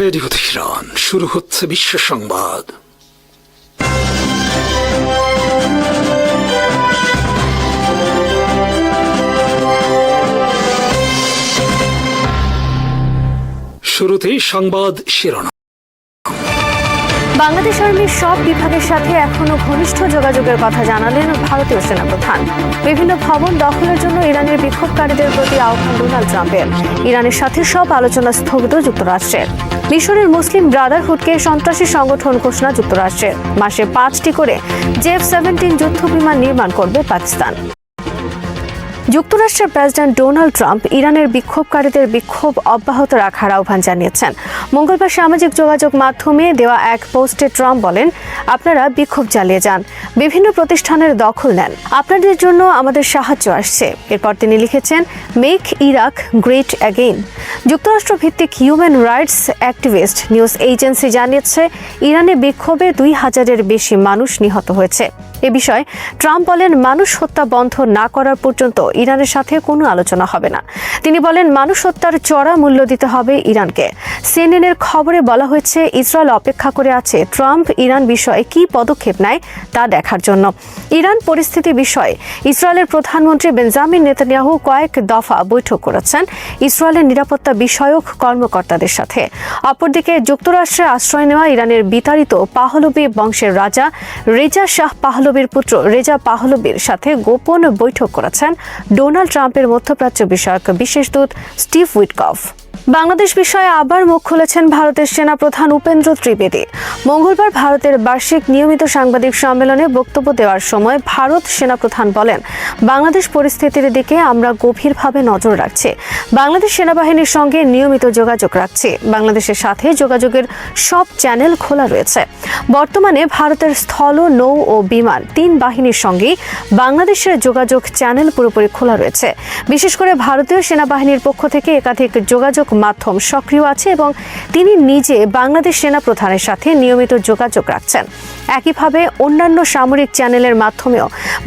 Radio Tehran, শুরু হচ্ছে বিশ্ব সংবাদ। শুরুতেই সংবাদ শিরোনাম। বাংলাদেশ আর্মির সব বিভাগের সাথে এখনো ঘনিষ্ঠ যোগাযোগের কথা জানালেন ভারতীয় সেনাপ্রধান। বিভিন্ন ভবন দখলের জন্য ইরানের বিক্ষোভকারীদের প্রতি আহ্বান ডোনাল্ড ট্রাম্পের। ইরানের সাথে সব আলোচনা স্থগিত যুক্তরাষ্ট্রের। মিশরের মুসলিম ব্রাদারহুডকে সন্ত্রাসী সংগঠন ঘোষণা যুক্তরাষ্ট্রের। মাসে 5টি করে F-17 যুদ্ধ বিমান নির্মাণ করবে পাকিস্তান। যুক্তরাষ্ট্রের প্রেসিডেন্ট ডোনাল্ড ট্রাম্প ইরানের বিক্ষোভকারীদের বিক্ষোভ অব্যাহত রাখার আহ্বান জানিয়েছেন। মঙ্গলবার সামাজিক যোগাযোগ মাধ্যমে দেওয়া এক পোস্টে ট্রাম্প বলেন, আপনারা বিক্ষোভ চালিয়ে যান, বিভিন্ন প্রতিষ্ঠানের দখল নেন, আপনাদের জন্য আমাদের সাহায্য আসছে। এরপর তিনি লিখেছেন, মেক ইরাক গ্রেট অ্যাগেইন। যুক্তরাষ্ট্র ভিত্তিক human rights activist news agency জানিয়েছে, ইরানে বিক্ষোভে 2000-এর বেশি মানুষ নিহত হয়েছে। এ বিষয়ে ট্রাম্প বলেন, মানুষ হত্যা বন্ধ না করার পর্যন্ত ইরানের সাথে কোনো আলোচনা হবে না। তিনি বলেন, মানুষ হত্যার চড়া মূল্য দিতে হবে ইরানকে। সিএনএনের খবরে বলা হয়েছে, ইসরায়েল অপেক্ষা করে আছে ট্রাম্প ইরান বিষয়ে কী পদক্ষেপ নেয় তা দেখার জন্য। ইরান পরিস্থিতি বিষয়ে ইসরায়েলের প্রধানমন্ত্রী বেঞ্জামিন নেতানিয়াহু কয়েক দফা বৈঠক করেছেন ইসরায়েলের নিরাপত্তা বিষয়ক কর্মকর্তাদের সাথে। অপরদিকে যুক্তরাষ্ট্রে আশ্রয় নেওয়া ইরানের বিতাড়িত পাহলভি বংশের রাজা রেজা শাহ পাহলভির পুত্র রেজা পাহলভির সাথে গোপন বৈঠক করেছেন ডোনাল্ড ট্রাম্পের মধ্যপ্রাচ্য বিষয়ক বিশেষ দূত স্টিভ উইটকফ। বাংলাদেশ বিষয়ে আবার মুখ খুলেছেন ভারতের সেনাপ্রধান উপেন্দ্র ত্রিবেদী। মঙ্গলবার ভারতের বার্ষিক নিয়মিত সাংবাদিক সম্মেলনে বক্তব্য দেওয়ার সময় ভারত সেনাপ্রধান বলেন, বাংলাদেশ পরিস্থিতির দিকে আমরা গভীরভাবে নজর রাখছি। বাংলাদেশ সেনাবাহিনীর সঙ্গে নিয়মিত যোগাযোগ রাখছি। বাংলাদেশের সাথে যোগাযোগের সব চ্যানেল খোলা রয়েছে। বর্তমানে ভারতের স্থল, নৌ ও বিমান 3 বাহিনীর সঙ্গেই বাংলাদেশের যোগাযোগ চ্যানেল পুরোপুরি খোলা রয়েছে। বিশেষ করে ভারতীয় সেনাবাহিনীর পক্ষ থেকে একাধিক যোগাযোগ মাধ্যম সক্রিয় আছে এবং তিনি নিজে বাংলাদেশ সেনাপ্রধানের সাথে নিয়মিত যোগাযোগ রাখছেন। একইভাবে অন্যান্য সামরিক চ্যানেলের মাধ্যমেও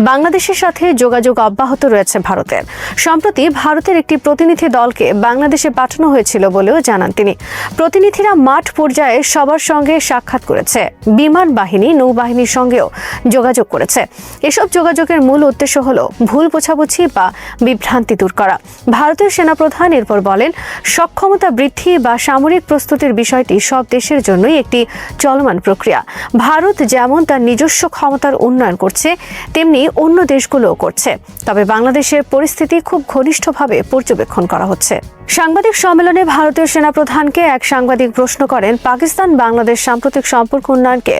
বাংলাদেশের সাথে যোগাযোগ অব্যাহত রয়েছে ভারতের। সম্প্রতি ভারতের একটি প্রতিনিধি দলকে বাংলাদেশে পাঠানো হয়েছিল বলেও জানান তিনি। প্রতিনিধিরা মাঠ পর্যায়ে সবার সঙ্গে সাক্ষাৎ করেছে, বিমান বাহিনী, নৌবাহিনীর সঙ্গেও যোগাযোগ করেছে। এসব যোগাযোগের মূল উদ্দেশ্য হল ভুল বোঝাবুঝি বা বিভ্রান্তি দূর করা। ভারতীয় সেনাপ্রধান এরপর বলেন, সক্ষমতা বৃদ্ধি বা সামরিক প্রস্তুতির বিষয়টি সব দেশের জন্যই একটি চলমান প্রক্রিয়া। ভারত যেমন তার নিজস্ব ক্ষমতার উন্নয়ন করছে, তেমনি অন্য দেশগুলোও করছে। তবে বাংলাদেশের পরিস্থিতি খুব ঘনিষ্ঠভাবে পর্যবেক্ষণ করা হচ্ছে। সাংবাদিক সম্মেলনে ভারতীয় সেনাপ্রধানকে এক সাংবাদিক প্রশ্ন করেন, পাকিস্তান বাংলাদেশ সাম্প্রতিক সম্পর্ক উন্নয়নকে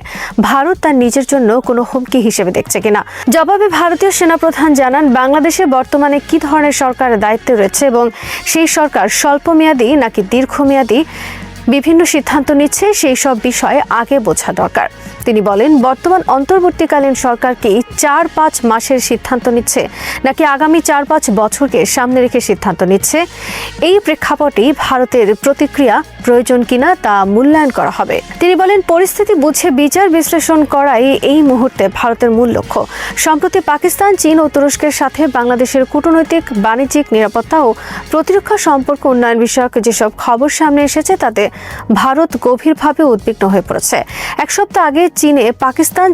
ভারত তার নিজের জন্য কোনো হুমকি হিসেবে দেখছে কিনা। জবাবে ভারতীয় সেনাপ্রধান জানান, বাংলাদেশে বর্তমানে কি ধরনের সরকারের দায়িত্বে রয়েছে এবং সেই সরকার স্বল্পমেয়াদী নাকি দীর্ঘমেয়াদী বিভিন্ন সিদ্ধান্ত নিচ্ছে, সেই সব বিষয়ে আগে বোঝা দরকার। তিনি বলেন, বর্তমান অন্তর্বর্তীকালীন সরকার কি 4-5 মাসের সিদ্ধান্ত নিচ্ছে নাকি আগামী 4-5 বছরকে সামনে রেখে সিদ্ধান্ত নিচ্ছে, এই প্রেক্ষাপটেই ভারতের প্রতিক্রিয়া প্রয়োজন কিনা তা মূল্যায়ন করা হবে। তিনি বলেন, পরিস্থিতি বুঝে বিচার বিশ্লেষণ করাই এই মুহূর্তে ভারতের মূল লক্ষ্য। সম্প্রতি পাকিস্তান, চীন ও তুরস্কের সাথে বাংলাদেশের কূটনৈতিক, বাণিজ্যিক, নিরাপত্তা ও প্রতিরক্ষা সম্পর্ক উন্নয়ন বিষয়ক যেসব খবর সামনে এসেছে তাতে ভারত গভীরভাবে উদ্বিগ্ন হয়ে পড়েছে। এক সপ্তাহ আগে চীনে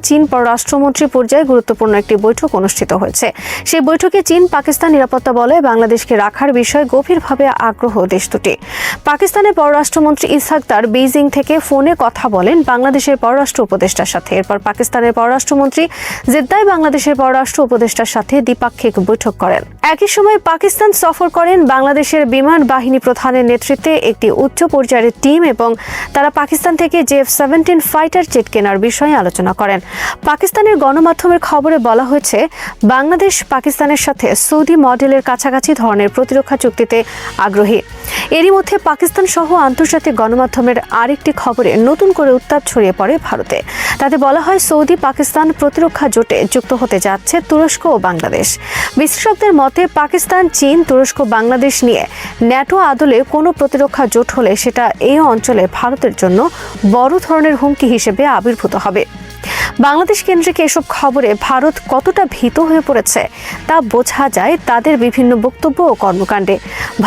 চীন পররাষ্ট্রমন্ত্রী পর্যায়ে গুরুত্বপূর্ণ একটি বৈঠক অনুষ্ঠিত হয়েছে। সেই বৈঠকে চীন পাকিস্তান নিরাপত্তা বলয়ে বাংলাদেশকে রাখার বিষয়ে গভীরভাবে আগ্রহ দেশ দুটি। পাকিস্তানের পররাষ্ট্রমন্ত্রী ইসহাক দার বেইজিং থেকে ফোনে কথা বলেন বাংলাদেশের পররাষ্ট্র উপদেষ্টার সাথে। এরপর পাকিস্তানের পররাষ্ট্রমন্ত্রী জেদ্দায় বাংলাদেশের পররাষ্ট্র উপদেষ্টার সাথে দ্বিপাক্ষিক বৈঠক করেন। একই সময় পাকিস্তান সফর করেন বাংলাদেশের বিমান বাহিনী প্রধানের নেতৃত্বে একটি উচ্চ পর্যায়ের টিম এবং তারা পাকিস্তান থেকে F-17 ফাইটার জেট কেনার বিষয়ে আলোচনা করেন। পাকিস্তানের গণমাধ্যমের খবরে বলা হয়েছে, বাংলাদেশ পাকিস্তানের সাথে সৌদি মডেলের কাছাকাছি ধরনের প্রতিরক্ষা চুক্তিতে আগ্রহী। এরই মধ্যে পাকিস্তান সহ আন্তর্জাতিক গণমাধ্যমের আরেকটি খবরে নতুন করে উত্তাপ ছড়িয়ে পড়ে ভারতে। তাতে বলা হয়, সৌদি পাকিস্তান প্রতিরক্ষা জোটে যুক্ত হতে যাচ্ছে তুরস্ক ও বাংলাদেশ। বিশ্লেষকদের মতে, পাকিস্তান, চীন, তুরস্ক, বাংলাদেশ নিয়ে ন্যাটো আদলে কোনো প্রতিরক্ষা জোট হলে সেটা এই অঞ্চলে ভারতের জন্য বড় ধরনের হুমকি হিসেবে আবির্ভূত হবে। বাংলাদেশ কেন্দ্রিক এসব খবরে ভারত কতটা ভীত হয়ে পড়েছে তা বোঝা যায় তাদের বিভিন্ন বক্তব্য ও কর্মকাণ্ডে।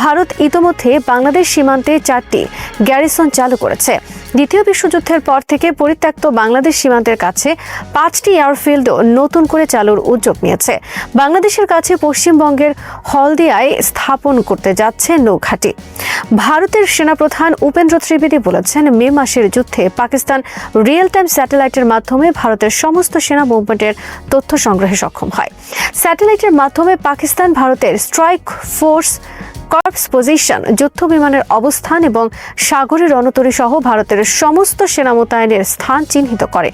ভারত ইতোমধ্যে বাংলাদেশ সীমান্তে 4টি গ্যারিসন চালু করেছে। দ্বিতীয় বিশ্বযুদ্ধের পর থেকে পরিত্যক্ত বাংলাদেশ সীমান্তের কাছে 5টি এয়ারফিল্ডও নতুন করে চালুর উদ্যোগ নিয়েছে। বাংলাদেশের কাছে পশ্চিমবঙ্গের হলদিয়ায় স্থাপন করতে যাচ্ছে নৌঘাঁটি। ভারতের সেনাপ্রধান উপেন্দ্র ত্রিবেদী বলেছেন, মে মাসের যুদ্ধে পাকিস্তান রিয়েল টাইম স্যাটেলাইটের মাধ্যমে ভারতের সমস্ত সেনা মুভমেন্টের তথ্য সংগ্রহে সক্ষম হয়। স্যাটেলাইটের মাধ্যমে পাকিস্তান ভারতের স্ট্রাইক ফোর্স, কর্পস পজিশন, যুদ্ধ বিমানের অবস্থান এবং সাগরে রণতরী সহ ভারতের সমস্ত সেনা মোতায়েনের স্থান চিহ্নিত করে।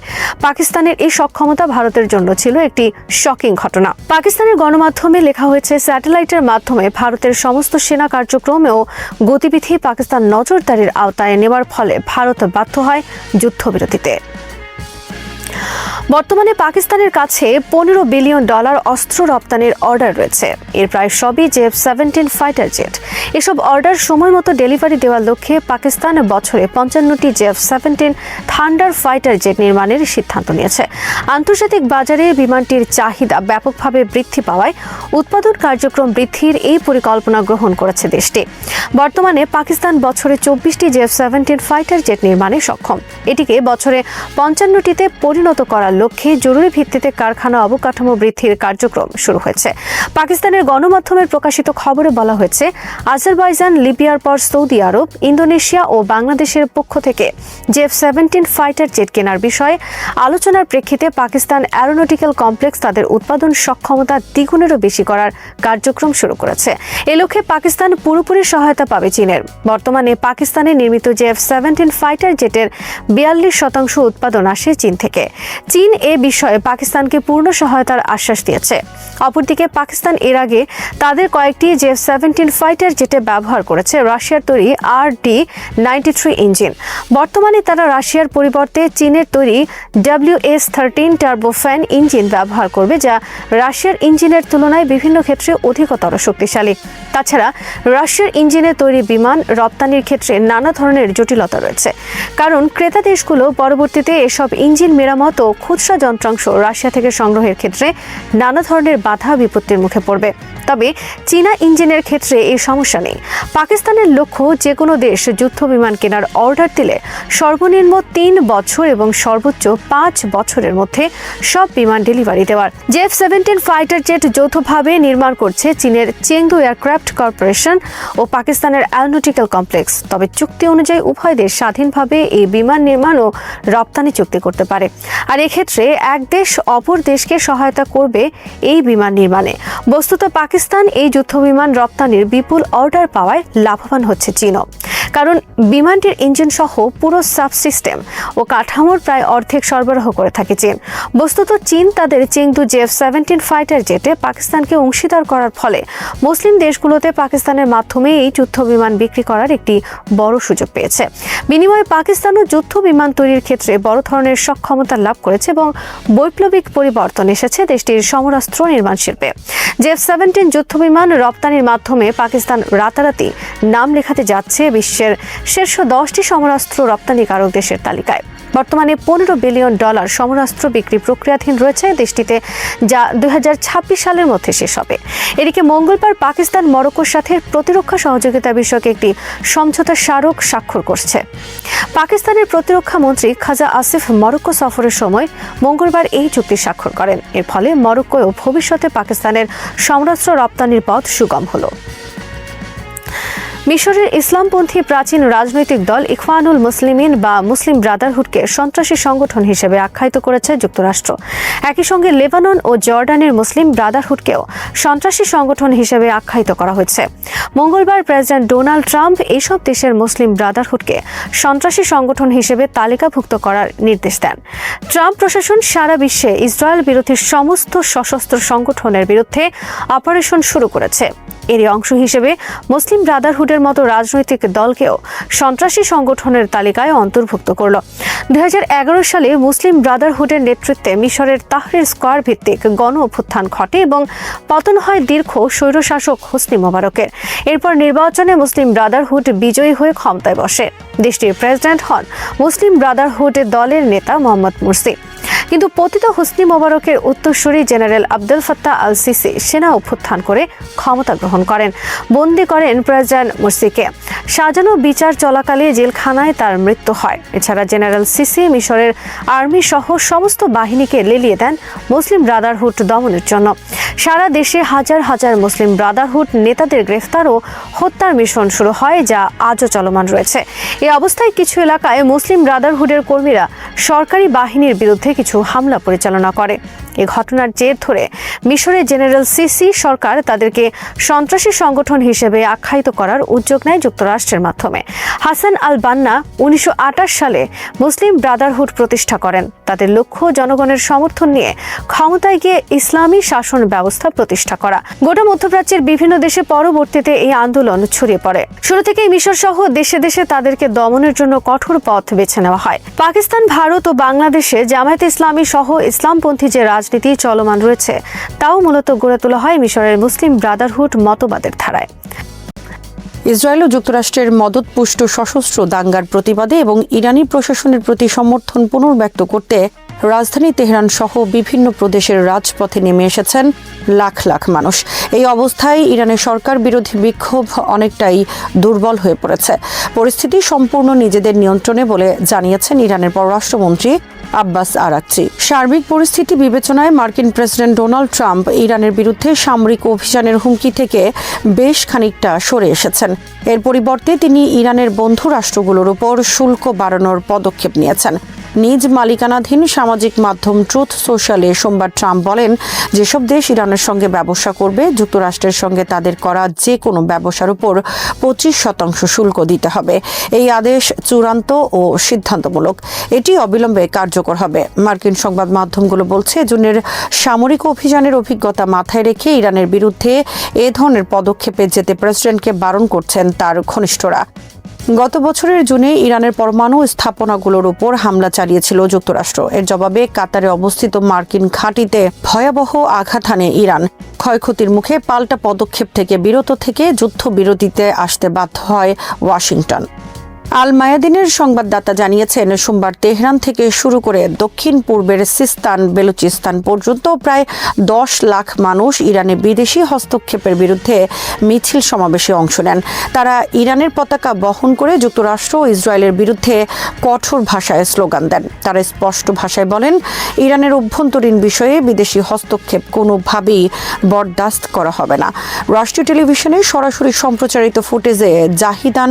পাকিস্তানের এই সক্ষমতা ভারতের জন্য ছিল একটি শকিং ঘটনা। পাকিস্তানের গণমাধ্যমে লেখা হয়েছে, স্যাটেলাইটের মাধ্যমে ভারতের সমস্ত সেনা কার্যক্রম ও গতিবিধি পাকিস্তান নজরদারির আওতায় নেওয়ার ফলে ভারত বাধ্য হয় যুদ্ধবিরতিতে। বর্তমানে পাকিস্তানের কাছে $15 বিলিয়ন অস্ত্র রপ্তানির অর্ডার রয়েছে। এর প্রায় সবই F-17 ফাইটার জেট। এসব অর্ডার সময় মতো ডেলিভারি দেওয়ার লক্ষ্যে পাকিস্তান বছরে 55টি F-17 থান্ডার ফাইটার জেট নির্মাণের সিদ্ধান্ত নিয়েছে। আন্তর্জাতিক বাজারে বিমানটির চাহিদা ব্যাপকভাবে বৃদ্ধি পাওয়ায় উৎপাদন কার্যক্রম বৃদ্ধির এই পরিকল্পনা গ্রহণ করেছে দেশটি। বর্তমানে পাকিস্তান বছরে 24টি F-17 ফাইটার জেট নির্মাণে সক্ষম। এটিকে বছরে 55টিতে পরিণত করার লক্ষ্যে জরুরি ভিত্তিতে কারখানা অবকাঠামো বৃদ্ধির কার্যক্রম শুরু হয়েছে। পাকিস্তানের গণমাধ্যমে প্রকাশিত খবরে বলা হয়েছে, আজারবাইজান, লিবিয়ার পর সৌদি আরব, ইন্দোনেশিয়া ও বাংলাদেশের পক্ষ থেকে F-17 ফাইটার জেট কেনার বিষয়ে আলোচনার প্রেক্ষিতে পাকিস্তান অ্যারোনটিক্যাল কমপ্লেক্স তাদের উৎপাদন সক্ষমতা দ্বিগুণেরও বেশি করার কার্যক্রম শুরু করেছে। এ লক্ষ্যে পাকিস্তান পুরোপুরি সহায়তা পাবে চীনের। বর্তমানে পাকিস্তানে নির্মিত F-17 ফাইটার জেটের 42% উৎপাদন আসে চীন থেকে। চীন এ বিষয়ে পাকিস্তানকে পূর্ণ সহায়তার আশ্বাস দিয়েছে। অপরদিকে পাকিস্তান এর আগে তাদের কয়েকটি F-17 ফাইটার জেটে ব্যবহার করেছে রাশিয়ার তৈরি RD-93 ইঞ্জিন। বর্তমানে তারা রাশিয়ার পরিবর্তে চীনের তৈরি WS-13 টার্বোফ্যান ইঞ্জিন ব্যবহার করবে, যা রাশিয়ার ইঞ্জিনের তুলনায় বিভিন্ন ক্ষেত্রে অধিকতর শক্তিশালী। তাছাড়া রাশিয়ার ইঞ্জিনে তৈরি বিমান রপ্তানির ক্ষেত্রে নানা ধরনের জটিলতা রয়েছে, কারণ ক্রেতা দেশগুলো পরবর্তীতে এসব ইঞ্জিন মেরামত ও খুচরা যন্ত্রাংশ রাশিয়া থেকে সংগ্রহের ক্ষেত্রে নানা ধরনের বাধা বিপত্তির মুখে পড়বে। তবে চীনা ইঞ্জিনের ক্ষেত্রে এই সমস্যা নেই। পাকিস্তানের লক্ষ্য, যে কোনো দেশ যুদ্ধ বিমান কেনার অর্ডার দিলে সর্বনিম্ন 3 বছর এবং সর্বোচ্চ 5 বছরের মধ্যে সব বিমান ডেলিভারি দেওয়ার। F-17 ফাইটার জেট যৌথভাবে নির্মাণ করছে চীনের চেংদু এয়ারক্রাফট কর্পোরেশন ও পাকিস্তানের অ্যারোনটিক্যাল কমপ্লেক্স। তবে চুক্তি অনুযায়ী উভয় দেশ স্বাধীনভাবে এই বিমান নির্মাণ ও রপ্তানি চুক্তি করতে পারে, আর এক্ষেত্রে এক দেশ অপর দেশকে সহায়তা করবে এই বিমান নির্মাণে। বস্তুত পাকিস্তান এই যুদ্ধ বিমান রপ্তানির বিপুল অর্ডার পাওয়ায় লাভবান হচ্ছে চীনও, কারণ বিমানটির ইঞ্জিন সহ পুরো সাবসিস্টেম ও কাঠামোর প্রায় অর্ধেক সরবরাহ করে থাকে চীন। বস্তুত চীন তাদের চেংদু F-17 ফাইটার জেটে পাকিস্তানকে অংশীদার করার ফলে মুসলিম দেশগুলোতে পাকিস্তানের মাধ্যমে এই যুদ্ধ বিমান বিক্রি করার একটি বড় সুযোগ পেয়েছে। বিনিময়ে পাকিস্তানও যুদ্ধ বিমান তৈরির ক্ষেত্রে বড় ধরনের সক্ষমতা লাভ করেছে এবং বৈপ্লবিক পরিবর্তন এসেছে দেশটির সমরাস্ত্র নির্মাণ শিল্পে। F-17 যুদ্ধ বিমান রপ্তানির মাধ্যমে পাকিস্তান রাতারাতি নাম লেখাতে যাচ্ছে বিশ্বের শীর্ষ 10টি সমরাস্ত্র রপ্তানিকারক দেশের তালিকায়। বর্তমানে $15 বিলিয়ন সমরাস্ত্র বিক্রি প্রক্রিয়াধীন রয়েছে দেশটিতে, যা 2026 সালের মধ্যে শেষ হবে। এদিকে মঙ্গলবার পাকিস্তান মরক্কোর সাথে প্রতিরক্ষা সহযোগিতা বিষয়ক একটি সমঝোতা স্মারক স্বাক্ষর করছে। পাকিস্তানের প্রতিরক্ষা মন্ত্রী খাজা আসিফ মরক্কো সফরের সময় মঙ্গলবার এই চুক্তি স্বাক্ষর করেন। এর ফলে মরক্কোও ভবিষ্যতে পাকিস্তানের সমরাস্ত্র রপ্তানির পথ সুগম হলো। মিশরের ইসলামপন্থী প্রাচীন রাজনৈতিক দল ইখওয়ানুল মুসলিমিন বা মুসলিম ব্রাদারহুডকে সন্ত্রাসী সংগঠন হিসেবে আখ্যায়িত করেছে যুক্তরাষ্ট্র। একই সঙ্গে লেবানন ও জর্ডানের মুসলিম ব্রাদারহুডকেও সন্ত্রাসী সংগঠন হিসেবে আখ্যায়িত করা হয়েছে। মঙ্গলবার প্রেসিডেন্ট ডোনাল্ড ট্রাম্প এসব দেশের মুসলিম ব্রাদারহুডকে সন্ত্রাসী সংগঠন হিসেবে তালিকাভুক্ত করার নির্দেশ দেন। ট্রাম্প প্রশাসন সারা বিশ্বে ইসরায়েল বিরোধী সমস্ত সশস্ত্র সংগঠনের বিরুদ্ধে অপারেশন শুরু করেছে। এরই অংশ হিসেবে মুসলিম ব্রাদারহুডের মতো রাজনৈতিক দলকেও সন্ত্রাসী সংগঠনের তালিকায় অন্তর্ভুক্ত করল। 2011 সালে মুসলিম ব্রাদারহুডের নেতৃত্বে মিশরের তাহরির স্কয়ার ভিত্তিক গণ অভ্যুত্থান ঘটে এবং পতন হয় দীর্ঘ স্বৈরশাসক হোসনি মোবারকের। এরপর নির্বাচনে মুসলিম ব্রাদারহুড বিজয়ী হয়ে ক্ষমতায় বসে। দেশটির প্রেসিডেন্ট হন মুসলিম ব্রাদারহুড দলের নেতা মোহাম্মদ মুরসি। কিন্তু পতিত হোসনি মোবারকের উত্তরসূরি general Abdul Fattah al CC সেনা অভ্যুত্থান করে ক্ষমতা গ্রহণ করেন, বন্দী করেন প্রেসিডেন্ট মুরসিকে। সাজানো বিচার চলাকালে জেলখানায় তার মৃত্যু হয়। এছাড়া জেনারেল সিসি মিশরের আর্মি সহ সমস্ত বাহিনীকে লেলিয়ে দেন মুসলিম ব্রাদারহুড দমনের জন্য। সারা দেশে হাজার হাজার মুসলিম ব্রাদারহুড নেতাদের গ্রেফতার ও হত্যার মিশন শুরু হয়, যা আজও চলমান রয়েছে। এই অবস্থায় কিছু এলাকায় মুসলিম ব্রাদারহুডের কর্মীরা সরকারি বাহিনীর বিরুদ্ধে কিছু হামলা পরিচালনা করে। এই ঘটনার জের ধরে মিশরের জেনারেল সিসি সরকার তাদেরকে সন্ত্রাসী সংগঠন হিসেবে আখ্যায়িত করার উদ্যোগ নেয় যুক্তরাষ্ট্রের মাধ্যমে। হাসান আল বান্না 1928 সালে মুসলিম ব্রাদারহুড প্রতিষ্ঠা করেন। তাদের লক্ষ্য জনগণের সমর্থন নিয়ে ক্ষমতায় গিয়ে ইসলামী শাসন ব্যবস্থা প্রতিষ্ঠা করা। গোটা মধ্যপ্রাচ্যের বিভিন্ন দেশে পরবর্তীতে এই আন্দোলন ছড়িয়ে পড়ে। শুরু থেকেই মিশর সহ দেশে দেশে তাদেরকে দমনের জন্য কঠোর পথ বেছে নেওয়া হয়। পাকিস্তান, ভারত ও বাংলাদেশে জামায়াতে ইসলামী সহ ইসলামপন্থী যে রাজনীতি চলমান রয়েছে, তাও মূলত গড়ে তোলা হয় মিশরের মুসলিম ব্রাদারহুড মতবাদের ধারায়। ইসরায়েল ও যুক্তরাষ্ট্রের মদতপুষ্ট সশস্ত্র দাঙ্গার প্রতিবাদে এবং ইরানি প্রশাসনের প্রতি সমর্থন পুনর্ব্যক্ত করতে রাজধানী তেহরান সহ বিভিন্ন প্রদেশের রাজপথে নেমে এসেছেন লাখ লাখ মানুষ। এই অবস্থায় ইরানের সরকার বিরোধী বিক্ষোভ অনেকটাই দুর্বল হয়ে পড়েছে। পরিস্থিতি সম্পূর্ণ নিজেদের নিয়ন্ত্রণে বলে জানিয়েছেন ইরানের পররাষ্ট্রমন্ত্রী আব্বাস আরাকচি। সার্বিক পরিস্থিতি বিবেচনায় মার্কিন প্রেসিডেন্ট ডোনাল্ড ট্রাম্প ইরানের বিরুদ্ধে সামরিক অভিযানের হুমকি থেকে বেশ খানিকটা সরে এসেছেন। এর পরিবর্তে তিনি ইরানের বন্ধু রাষ্ট্রগুলোর উপর শুল্ক বাড়ানোর পদক্ষেপ নিয়েছেন। নিজ মালিকানাধীন সামাজিক মাধ্যম ট্রুথ সোশ্যালে সোমবার ট্রাম্প বলেন, যেসব দেশ ইরানের সঙ্গে ব্যবসা করবে যুক্তরাষ্ট্রের সঙ্গে তাদের করা যে কোনো ব্যবসার উপর 25% শুল্ক দিতে হবে। এই আদেশ চূড়ান্ত ও সিদ্ধান্তমূলক। এটি অবিলম্বে কার্যকর হবে। মার্কিন সংবাদ মাধ্যমগুলো বলছে, জুনের সামরিক অভিযানের অভিজ্ঞতা মাথায় রেখে ইরানের বিরুদ্ধে এ ধরনের পদক্ষেপে যেতে প্রেসিডেন্টকে বারণ করছেন তার ঘনিষ্ঠরা। গত বছরের জুনে ইরানের পরমাণু স্থাপনাগুলোর উপর হামলা চালিয়েছিল যুক্তরাষ্ট্র। এর জবাবে কাতারে অবস্থিত মার্কিন ঘাঁটিতে ভয়াবহ আঘাত হানে ইরান। ক্ষয়ক্ষতির মুখে পাল্টা পদক্ষেপ থেকে বিরত থেকে যুদ্ধবিরতিতে আসতে বাধ্য হয় ওয়াশিংটন। আল মায়াদিনের সংবাদদাতা জানিয়েছেন, সোমবার তেহরান থেকে শুরু করে দক্ষিণ পূর্বের সিস্তান, বেলুচিস্তান পর্যন্ত প্রায় 10 লাখ মানুষ ইরানে বিদেশি হস্তক্ষেপের বিরুদ্ধে মিছিল সমাবেশে অংশ নেন। তারা ইরানের পতাকা বহন করে যুক্তরাষ্ট্র ও ইসরায়েলের বিরুদ্ধে কঠোর ভাষায় স্লোগান দেন। তারা স্পষ্ট ভাষায় বলেন, ইরানের অভ্যন্তরীণ বিষয়ে বিদেশি হস্তক্ষেপ কোনোভাবেই বরদাস্ত করা হবে না। রাষ্ট্রীয় টেলিভিশনে সরাসরি সম্প্রচারিত ফুটেজে জাহিদান,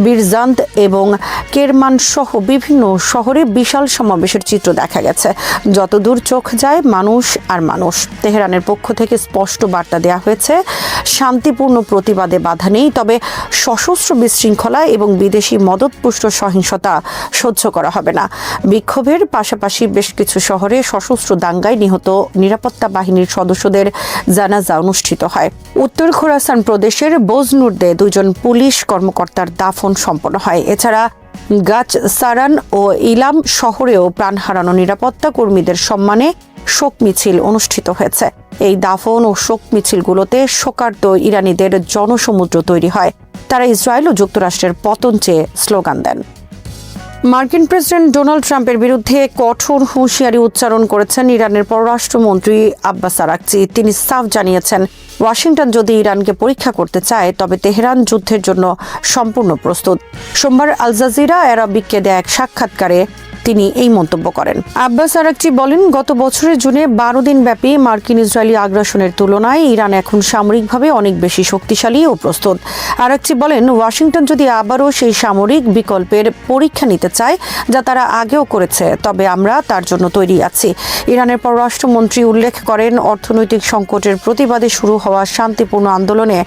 বিরজান্দ এবং কেরমান সহ বিভিন্ন শহরে বিশাল সমাবেশের চিত্র দেখা গেছে। যতদূর চোখ যায় মানুষ আর মানুষ। তেহরানের পক্ষ থেকে স্পষ্ট বার্তা দেওয়া হয়েছে, শান্তিপূর্ণ প্রতিবাদে বাধা নেই, তবে সশস্ত্র বিশৃঙ্খলা এবং বিদেশি মদতপুষ্ট সহিংসতা সহ্য করা হবে না। বিক্ষোভের পাশাপাশি বেশ কিছু শহরে সশস্ত্র দাঙ্গায় নিহত নিরাপত্তা বাহিনীর সদস্যদের জানাজা অনুষ্ঠিত হয়। উত্তর খোরাসান প্রদেশের বোজনুর্দে 2 পুলিশ কর্মকর্তার দাফন সম্পন্ন হয়। এছাড়া গাছ সারান ও ইলাম শহরেও প্রাণ হারানো নিরাপত্তা কর্মীদের সম্মানে শোক মিছিল অনুষ্ঠিত হয়েছে। এই দাফন ও শোক মিছিলগুলোতে শোকার্ত ইরানিদের জনসমুদ্র তৈরি হয়। তারা ইসরায়েল ও যুক্তরাষ্ট্রের পতন চেয়ে স্লোগান দেন। মার্কিন প্রেসিডেন্ট ডোনাল্ড ট্রাম্পের বিরুদ্ধে কঠোর হুঁশিয়ারি উচ্চারণ করেছেন ইরানের পররাষ্ট্রমন্ত্রী আব্বাস আরাকচি। তিনি সাফ জানিয়েছেন, ওয়াশিংটন যদি ইরানকে পরীক্ষা করতে চায় তবে তেহরান যুদ্ধের জন্য সম্পূর্ণ প্রস্তুত। সোমবার আল জাজিরা আরাবিককে দেয়া এক সাক্ষাৎকারে তিনি এই মন্তব্য করেন। আব্বাস আরাকচি বলেন, গত বছরের জুনে 12 দিন ব্যাপী মার্কিন ইসরায়েলি আগ্রাসনের তুলনায় ইরান এখন সামরিকভাবে অনেক বেশি শক্তিশালী ও প্রস্তুত। আরাকচি বলেন, ওয়াশিংটন যদি আবারও সেই সামরিক বিকল্পের পরীক্ষা নিতে চায় যা তারা আগেও করেছে, তবে আমরা তার জন্য তৈরি আছি। ইরানের পররাষ্ট্রমন্ত্রী উল্লেখ করেন, অর্থনৈতিক সংকটের প্রতিবাদে শুরু হওয়া শান্তিপূর্ণ আন্দোলনে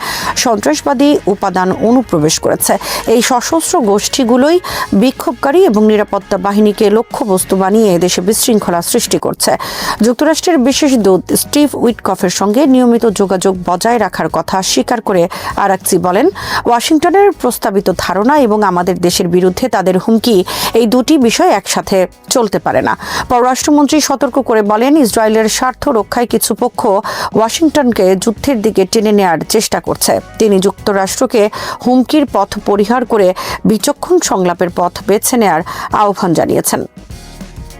সন্ত্রাসবাদী উপাদান অনুপ্রবেশ করেছে। এই সশস্ত্র গোষ্ঠীগুলোই বিক্ষোভকারী এবং নিরাপত্তা বাহিনীকে লক্ষ্যবস্তু বানিয়ে দেশে বিশৃঙ্খলা সৃষ্টি করছে। যুক্তরাষ্ট্রের বিশেষ দূত স্টিভ উইটকফের সঙ্গে নিয়মিত যোগাযোগ বজায় রাখার কথা স্বীকার করে আরাকচি বলেন, ওয়াশিংটনের প্রস্তাবিত ধারণা এবং আমাদের দেশের বিরুদ্ধে তাদের হুমকি, এই দুটি বিষয় একসাথে চলতে পারে না। পররাষ্ট্রমন্ত্রী সতর্ক করে বলেন, ইসরায়েলের স্বার্থ রক্ষায় কিছু পক্ষ ওয়াশিংটনকে যুদ্ধের দিকে টেনে নেওয়ার চেষ্টা করছে। তিনি যুক্তরাষ্ট্রকে হুমকির পথ পরিহার করে বিচক্ষণ সংলাপের পথ বেছে নেওয়ার আহ্বান জানিয়েছেন।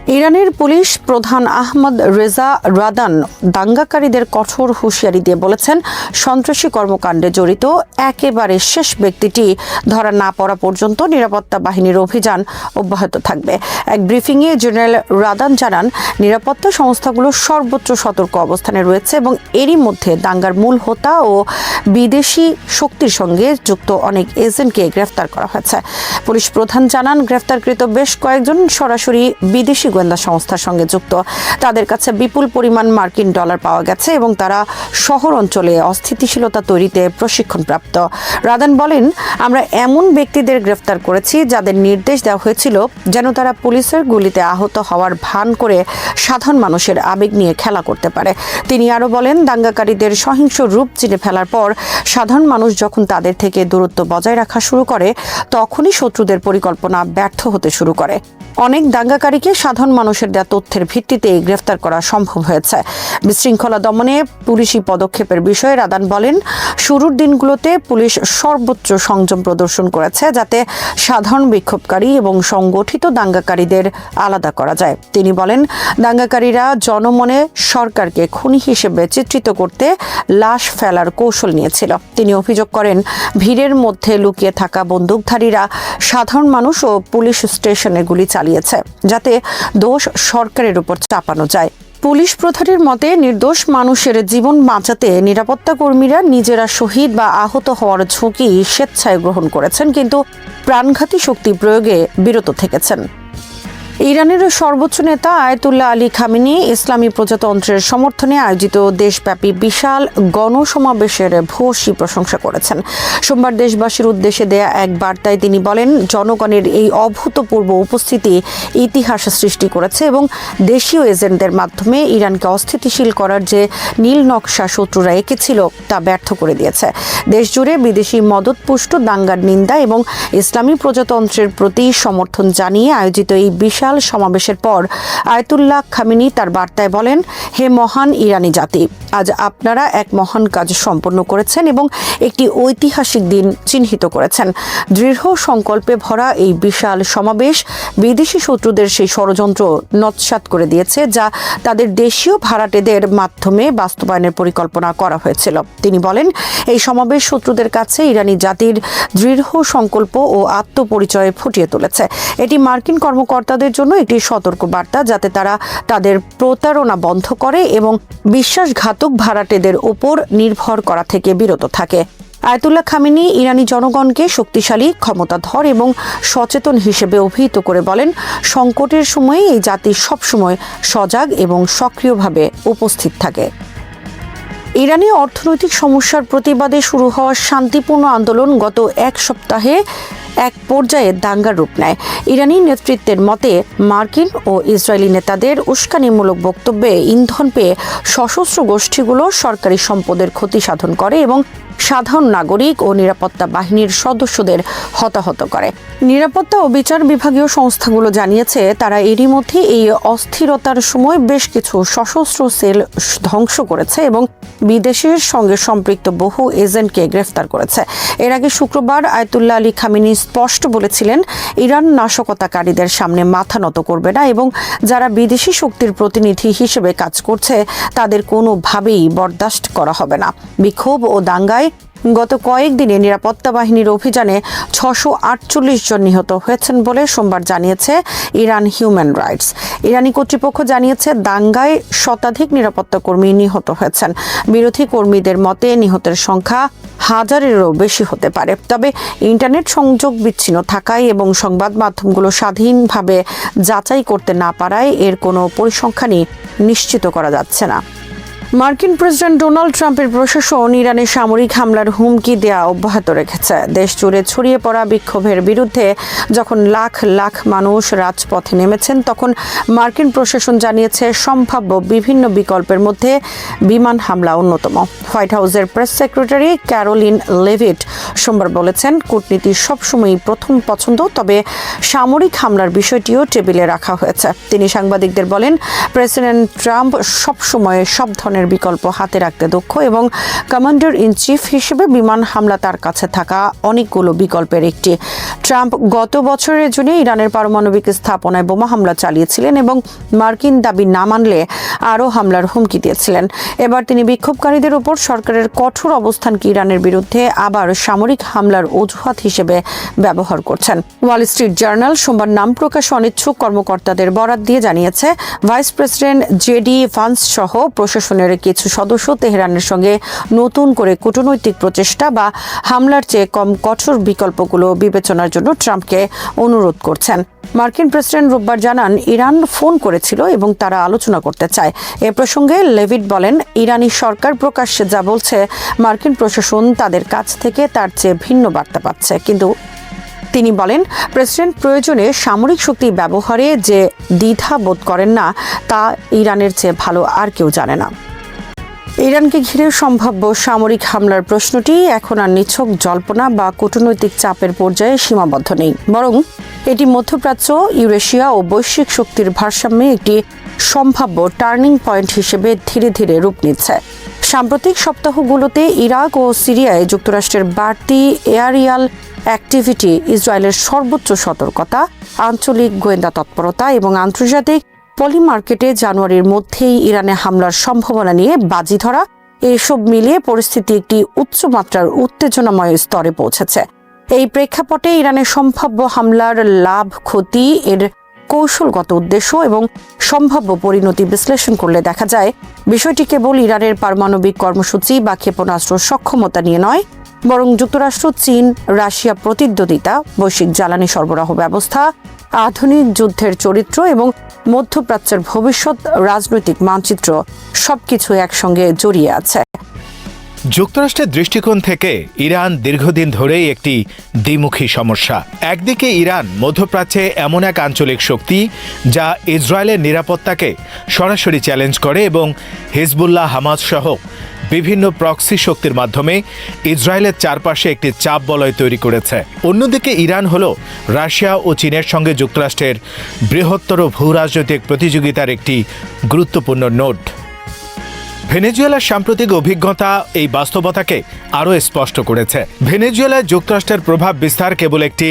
ইরানের পুলিশ প্রধান আহমদ রেজা রাদান দাঙ্গাকারীদের কঠোর হুঁশিয়ারি দিয়ে বলেছেন, সন্ত্রাসী কর্মকাণ্ডে জড়িত একেবারে শেষ ব্যক্তিটি ধরা না পড়া পর্যন্ত নিরাপত্তা বাহিনীর অভিযান অব্যাহত থাকবে। এক ব্রিফিংয়ে জেনারেল রাদান জানান, নিরাপত্তা সংস্থাগুলো সর্বোচ্চ সতর্ক অবস্থানে রয়েছে এবং এরই মধ্যে দাঙ্গার মূল হোতা ও বিদেশি শক্তির সঙ্গে যুক্ত অনেক এজেন্টকে গ্রেফতার করা হয়েছে। পুলিশ প্রধান জানান, গ্রেফতারকৃত বেশ কয়েকজন সরাসরি বিদেশি গোয়েন্দা সংস্থার সঙ্গে যুক্ত। তাদের কাছে বিপুল পরিমাণ মার্কিন ডলার পাওয়া গেছে এবং তারা শহর অঞ্চলে অস্থিতিশীলতা তৈরিতে প্রশিক্ষণপ্রাপ্ত। রাদান বলেন, আমরা এমন ব্যক্তিদের গ্রেফতার করেছি যাদের নির্দেশ দেওয়া হয়েছিল যেন তারা পুলিশের গুলিতে আহত হওয়ার ভান করে সাধারণ মানুষের আবেগ নিয়ে খেলা করতে পারে। তিনি আরও বলেন, দাঙ্গাকারীদের সহিংস রূপ চিনে ফেলার পর সাধারণ মানুষ যখন তাদের থেকে দূরত্ব বজায় রাখা শুরু করে তখনই শত্রুদের পরিকল্পনা ব্যর্থ হতে শুরু করে। অনেক দাঙ্গাকারীকে সাধারণ মানুষের দেওয়া তথ্যের ভিত্তিতে গ্রেফতার করা সম্ভব হয়েছে। বিশৃঙ্খলা দমনে পুলিশি পদক্ষেপের বিষয়ে রাদান বলেন, শুরুর দিনগুলোতে পুলিশ সর্বোচ্চ সংযম প্রদর্শন করেছে যাতে সাধারণ বিক্ষোভকারী এবং সংগঠিত দাঙ্গাকারীদের আলাদা করা যায়। তিনি বলেন, দাঙ্গাকারীরা জনমনে সরকারকে খুনি হিসেবে চিত্রিত করতে লাশ ফেলার কৌশল নিয়েছিল। তিনি অভিযোগ করেন, ভিড়ের মধ্যে লুকিয়ে থাকা বন্দুকধারীরা সাধারণ মানুষ ও পুলিশ স্টেশনে গুলি চালিয়েছে যাতে দোষ সরকারের উপর চাপানো যায়। পুলিশ প্রধানের মতে, নির্দোষ মানুষের জীবন বাঁচাতে নিরাপত্তা কর্মীরা নিজেরা শহীদ বা আহত হওয়ার ঝুঁকি স্বেচ্ছায় গ্রহণ করেছেন, কিন্তু প্রাণঘাতী শক্তি প্রয়োগে বিরত থেকেছেন। ইরানের সর্বোচ্চ নেতা আয়াতুল্লাহ আলী খামেনি ইসলামী প্রজাতন্ত্রের সমর্থনে আয়োজিত দেশব্যাপী বিশাল গণসমাবেশের ভূয়সী প্রশংসা করেছেন। সোমবার দেশবাসীর উদ্দেশ্যে দেয়া এক বার্তায় তিনি বলেন, জনগণের এই অভূতপূর্ব উপস্থিতি ইতিহাস সৃষ্টি করেছে এবং দেশীয় এজেন্টদের মাধ্যমে ইরানকে অস্থিতিশীল করার যে নীল নকশা শত্রুরা এঁকেছিল তা ব্যর্থ করে দিয়েছে। দেশজুড়ে বিদেশি মদতপুষ্ট দাঙ্গার নিন্দা এবং ইসলামী প্রজাতন্ত্রের প্রতি সমর্থন জানিয়ে আয়োজিত এই বিশাল সমাবেশের পর আয়াতুল্লাহ খামেনি তার বার্তায় বলেন, হে মহান ইরানি জাতি, আজ আপনারা এক মহান কাজ সম্পন্ন করেছেন এবং একটি ঐতিহাসিক দিন চিহ্নিত করেছেন। দৃঢ় সংকল্পে ভরা এই বিশাল সমাবেশ বিদেশি শত্রুদের সেই ষড়যন্ত্র নস্যাৎ করে দিয়েছে যা তাদের দেশীয় ভাড়াটেদের মাধ্যমে বাস্তবায়নের পরিকল্পনা করা হয়েছিল। তিনি বলেন, এই সমাবেশ শত্রুদের কাছে ইরানি জাতির দৃঢ় সংকল্প ও আত্মপরিচয় ফুটিয়ে তুলেছে। এটি মার্কিন কর্মকর্তাদের জন্য একটি সতর্ক বার্তা যাতে তারা তাদের প্রতারণা বন্ধ করে এবং বিশ্বাসঘাতক ভাড়াটেদের উপর নির্ভর করা থেকে বিরত থাকে। আয়াতুল্লাহ খামেনি ইরানি জনগণকে শক্তিশালী, ক্ষমতাধর এবং সচেতন হিসেবে অভিহিত করে বলেন, সংকটের সময়ে এই জাতি সবসময় সজাগ এবং সক্রিয়ভাবে উপস্থিত থাকে। ইরানি অর্থনৈতিক সমস্যার প্রতিবাদে শুরু হওয়া শান্তিপূর্ণ আন্দোলন গত এক সপ্তাহে এক পর্যায়ে দাঙ্গার রূপ নেয়। ইরানি নেতৃত্বের মতে, মার্কিন ও ইসরায়েলি নেতাদের উস্কানিমূলক বক্তব্যে ইন্ধন পেয়ে সশস্ত্র গোষ্ঠীগুলো সরকারি সম্পদের ক্ষতি সাধন করে এবং সাধারণ নাগরিক ও নিরাপত্তা বাহিনীর সদস্যদের হতাহত করে। নিরাপত্তা ও বিচার বিভাগীয় সংস্থাগুলো জানিয়েছে তারা এরই মধ্যে এই অস্থিরতার সময় বেশ কিছু সশস্ত্র সেল ধ্বংস করেছে এবং বিদেশের সঙ্গে সম্পৃক্ত বহু এজেন্টকে গ্রেফতার করেছে। এর আগে শুক্রবার আয়াতুল্লাহ আলী খামেনি স্পষ্ট বলেছিলেন, ইরান নাশকতাকারীদের সামনে মাথা নত করবে না এবং যারা বিদেশি শক্তির প্রতিনিধি হিসেবে কাজ করছে তাদের কোনোভাবেই বরদাস্ত করা হবে না। বিক্ষোভ ও দাঙ্গায় গত কয়েকদিনে নিরাপত্তা বাহিনীর অভিযানে 648 জন নিহত হয়েছেন বলে সোমবার জানিয়েছে ইরান হিউম্যান রাইটস। ইরানি কর্তৃপক্ষ জানিয়েছে দাঙ্গায় শতাধিক নিরাপত্তা কর্মী নিহত হয়েছেন। বিরোধী কর্মীদের মতে নিহতের সংখ্যা হাজারেরও বেশি হতে পারে। তবে ইন্টারনেট সংযোগ বিচ্ছিন্ন থাকায় এবং সংবাদ মাধ্যমগুলো স্বাধীনভাবে যাচাই করতে না পারায় এর কোনো পরিসংখ্যানই নিশ্চিত করা যাচ্ছে না। মার্কিন প্রেসিডেন্ট ডোনাল্ড ট্রাম্পের প্রশাসন ইরানে সামরিক হামলার হুমকি দেওয়া অব্যাহত রেখেছে। দেশ জুড়ে ছড়িয়ে পড়া বিক্ষোভের বিরুদ্ধে যখন লাখ লাখ মানুষ রাজপথে নেমেছেন, তখন মার্কিন প্রশাসন জানিয়েছে সম্ভাব্য বিভিন্ন বিকল্পের মধ্যে বিমান হামলা অন্যতম। হোয়াইট হাউসের প্রেস সেক্রেটারি ক্যারোলিন লেভিট সোমবার বলেছেন, কূটনীতি সবসময়ই প্রথম পছন্দ, তবে সামরিক হামলার বিষয়টিও টেবিলে রাখা হয়েছে। তিনি সাংবাদিকদের বলেন, প্রেসিডেন্ট ট্রাম্প সবসময় সব ধরনের ইরানের বিকল্প হাতে রাখতে দক্ষ এবং কমান্ডার ইন চিফ হিসেবে বিমান হামলা তার কাছে থাকা অনেকগুলো বিকল্পের একটি। ট্রাম্প গত বছরের জুনে ইরানের পারমাণবিক স্থাপনায় বোমা হামলা চালিয়েছিলেন এবং মার্কিন দাবি না মানলে আরও হামলার হুমকি দিয়েছিলেন। এবার তিনি বিক্ষোভকারীদের উপর সরকারের কঠোর অবস্থানকে ইরানের বিরুদ্ধে আবার সামরিক হামলার অজুহাত হিসেবে ব্যবহার করছেন। ওয়াল স্ট্রিট জার্নাল সোমবার নাম প্রকাশ অনিচ্ছুক কর্মকর্তাদের বরাত দিয়ে জানিয়েছে, ভাইস প্রেসিডেন্ট জেডি ভান্স সহ প্রশাসনের কিছু সদস্য তেহরানের সঙ্গে নতুন করে কূটনৈতিক প্রচেষ্টা বা হামলার চেয়ে কম কঠোর বিকল্পগুলো বিবেচনার জন্য ট্রাম্পকে অনুরোধ করছেন। মার্কিন প্রেসিডেন্ট রোববার জানান, ইরান ফোন করেছিল এবং তারা আলোচনা করতে চায়। এ প্রসঙ্গে লেভিট বলেন, ইরানি সরকার প্রকাশ্যে যা বলছে, মার্কিন প্রশাসন তাদের কাছ থেকে তার চেয়ে ভিন্ন বার্তা পাচ্ছে। কিন্তু তিনি বলেন, প্রেসিডেন্ট প্রয়োজনে সামরিক শক্তি ব্যবহারে যে দ্বিধা বোধ করেন না, তা ইরানের চেয়ে ভালো আর কেউ জানে না। ইরানকে ঘিরে সম্ভাব্য সামরিক হামলার প্রশ্নটি এখন আর নিছক জল্পনা বা কূটনৈতিক চাপের পর্যায়ে সীমাবদ্ধ নেই, বরং এটি মধ্যপ্রাচ্য, ইউরেশিয়া ও বৈশ্বিক শক্তির ভারসাম্যে একটি সম্ভাব্য টার্নিং পয়েন্ট হিসেবে ধীরে ধীরে রূপ নিচ্ছে। সাম্প্রতিক সপ্তাহগুলোতে ইরাক ও সিরিয়ায় যুক্তরাষ্ট্রের বাড়তি এয়ারিয়াল অ্যাক্টিভিটি, ইসরায়েলের সর্বোচ্চ সতর্কতা, আঞ্চলিক গোয়েন্দা তৎপরতা এবং আন্তর্জাতিক পলি মার্কেটে জানুয়ারির মধ্যেই ইরানে হামলার সম্ভাবনা নিয়ে বাজি ধরা, এসব মিলিয়ে পরিস্থিতি একটি উচ্চমাত্রার উত্তেজনাময় স্তরে পৌঁছেছে। এই প্রেক্ষাপটে ইরানের সম্ভাব্য হামলার লাভ ক্ষতি, এর কৌশলগত উদ্দেশ্য এবং সম্ভাব্য পরিণতি বিশ্লেষণ করলে দেখা যায়, বিষয়টি কেবল ইরানের পারমাণবিক কর্মসূচি বা ক্ষেপণাস্ত্র সক্ষমতা নিয়ে নয়, বরং যুক্তরাষ্ট্র, চীন, রাশিয়া প্রতিদ্বন্দ্বিতা, বৈশ্বিক জ্বালানি সরবরাহ ব্যবস্থা, আধুনিক যুদ্ধের চরিত্র এবং মধ্যপ্রাচ্যের ভবিষ্যৎ রাজনৈতিক মানচিত্র সবকিছু একসঙ্গে জড়িয়ে আছে। যুক্তরাষ্ট্রের দৃষ্টিকোণ থেকে ইরান দীর্ঘদিন ধরেই একটি দ্বিমুখী সমস্যা। একদিকে ইরান মধ্যপ্রাচ্যে এমন এক আঞ্চলিক শক্তি যা ইসরায়েলের নিরাপত্তাকে সরাসরি চ্যালেঞ্জ করে এবং হিজবুল্লাহ, হামাস সহ বিভিন্ন প্রক্সি শক্তির মাধ্যমে ইসরায়েলের চারপাশে একটি চাপ বলয় তৈরি করেছে। অন্যদিকে ইরান হল রাশিয়া ও চীনের সঙ্গে যুক্তরাষ্ট্রের বৃহত্তর ভূরাজনৈতিক প্রতিযোগিতার একটি গুরুত্বপূর্ণ নোড। ভেনেজুয়েলার সাম্প্রতিক অভিজ্ঞতা এই বাস্তবতাকে আরও স্পষ্ট করেছে। ভেনেজুয়েলায় যুক্তরাষ্ট্রের প্রভাব বিস্তার কেবল একটি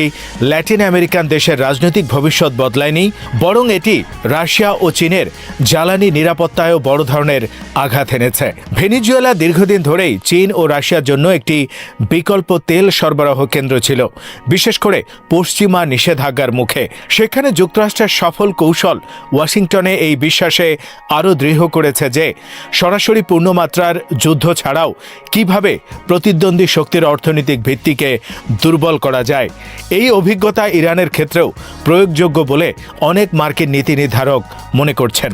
ল্যাটিন আমেরিকান দেশের রাজনৈতিক ভবিষ্যৎ বদলায়নি, বরং এটি রাশিয়া ও চীনের জ্বালানি নিরাপত্তায়ও বড় ধরনের আঘাত এনেছে। ভেনেজুয়েলা দীর্ঘদিন ধরেই চীন ও রাশিয়ার জন্য একটি বিকল্প তেল সরবরাহ কেন্দ্র ছিল, বিশেষ করে পশ্চিমা নিষেধাজ্ঞার মুখে। সেখানে যুক্তরাষ্ট্রের সফল কৌশল ওয়াশিংটনে এই বিশ্বাসে আরও দৃঢ় করেছে যে সরাসরি পূর্ণমাত্রার যুদ্ধ ছাড়াও কিভাবে প্রতিদ্বন্দ্বী শক্তির অর্থনৈতিক ভিত্তিকে দুর্বল করা যায়। এই অভিজ্ঞতা ইরানের ক্ষেত্রেও প্রয়োগযোগ্য বলে অনেক মার্কিন নীতি নির্ধারক মনে করছেন।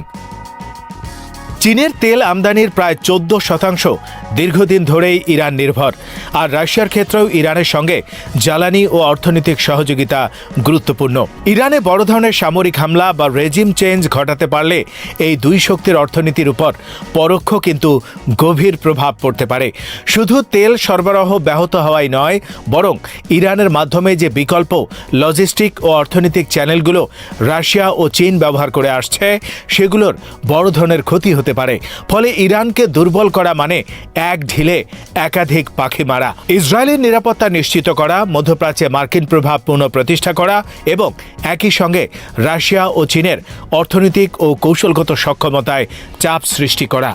চীনের তেল আমদানির প্রায় 14% দীর্ঘদিন ধরেই ইরান নির্ভর, আর রাশিয়ার ক্ষেত্রেও ইরানের সঙ্গে জ্বালানি ও অর্থনৈতিক সহযোগিতা গুরুত্বপূর্ণ। ইরানে বড় ধরনের সামরিক হামলা বা রেজিম চেঞ্জ ঘটাতে পারলে এই দুই শক্তির অর্থনীতির উপর পরোক্ষ কিন্তু গভীর প্রভাব পড়তে পারে। শুধু তেল সরবরাহ ব্যাহত হওয়াই নয়, বরং ইরানের মাধ্যমে যে বিকল্প লজিস্টিক ও অর্থনৈতিক চ্যানেলগুলো রাশিয়া ও চীন ব্যবহার করে আসছে, সেগুলোর বড় ধরনের ক্ষতি হতে পারে। ফলে ইরানকে দুর্বল করা মানে এক ঢিলে একাধিক পাখি মারা। ইসরায়েলের নিরাপত্তা নিশ্চিত করা, মধ্যপ্রাচ্যে মার্কিন প্রভাব পুনঃপ্রতিষ্ঠা করা এবং একই সঙ্গে রাশিয়া ও চীনের অর্থনৈতিক ও কৌশলগত সক্ষমতায় চাপ সৃষ্টি করা।